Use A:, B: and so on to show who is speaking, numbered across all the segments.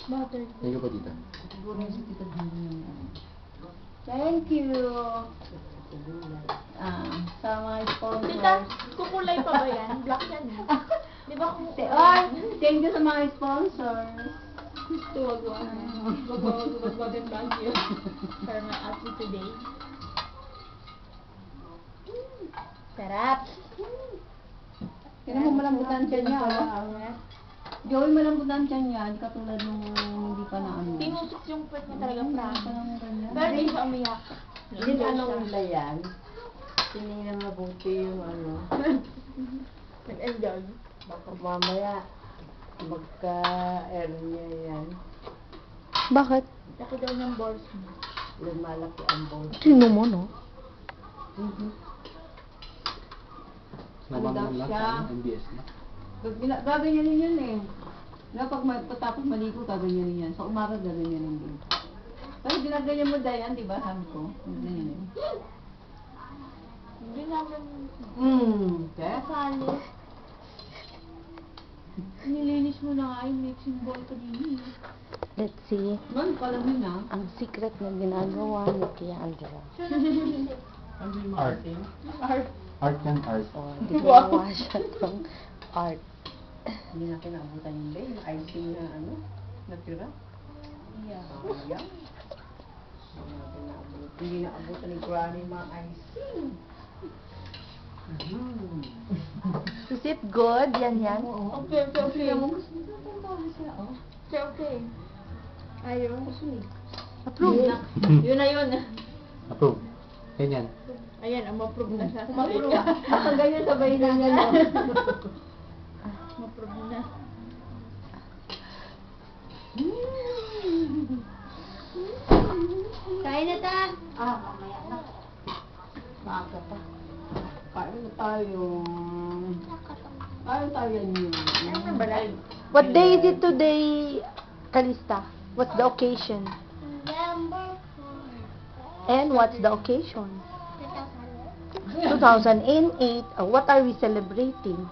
A: Butter.
B: Thank you po, tita.
C: Siguro yung si Tita Julie yung ano. Thank you. Sa mga sponsors.
A: Tita, kukulay pa ba yan? Black yan. Di ba
C: Or, thank you sa mga sponsors.
A: Wag-wag. Wag-wag and Baguio. For my outfit today. Sarap.
C: Kaya mo malambutan siya niya. Joey, malambutan siya niya. Hindi katulad nung hindi pa na ano.
A: Tinusok yung puwet niya talaga proud.
C: Parang ganyan.
A: Pero di siya umiyak.
D: Din anong nila yan? Tinignan mabuti yung ano.
A: Nag-enjoy.
D: Baka mamaya magka-hernia yan.
E: Bakit?
A: Laki daw ng balls mo.
D: Lumalaki ang bones.
E: Sino mo, no?
C: Ano daw
B: Nabang lang
C: siya?
B: sa MBS na.
C: Gaganyanin yun eh. Kapag patapos maligo, gaganyanin yan. Sa umaga, gaganyanin din. Pero ginaganyan mo, Dayan, di ba? Sabi ko. Ganyan.
A: Hindi namin
C: Kaya?
A: kasali. Nilinis mo na nga yung mixing bowl kanina.
E: Let's see.
C: Man, kalamin na.
E: Ang secret na ginagawa ni Kiandra.
B: Art.
A: Art.
B: Art yan, art.
E: So, ginawa siya ng art.
D: Hindi natin naabutan yung day. Yung icing na ano, natira.
C: Yeah.
D: Sayang. Hindi natin naabutan. Hindi naabutan ni Granny yung mga icing.
E: Is it good? Yan.
A: Okay, okay, okay.
C: Kaya mo gusto mo puntahan siya, oh.
A: Okay, okay. Ayaw.
E: Approve.
A: Yun na yun.
B: Approve. Ganyan.
A: Ayan, ma-approve na siya.
C: Mapuro. Ang ganyan sabay na nga.
A: Ma-approve na. Kain na ta.
C: Mamaya na. Maaga pa. Kain na tayo. Kain tayo niyo.
E: What day is it today, Kalista? What's the occasion? And what's the occasion? 2008. What are we celebrating?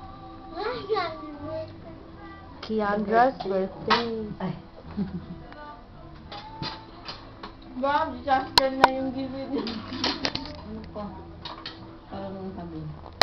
E: Kiandra's birthday.
C: Ay.
A: Wow, disaster na yung gilid.
C: Ano pa? Parang sabi.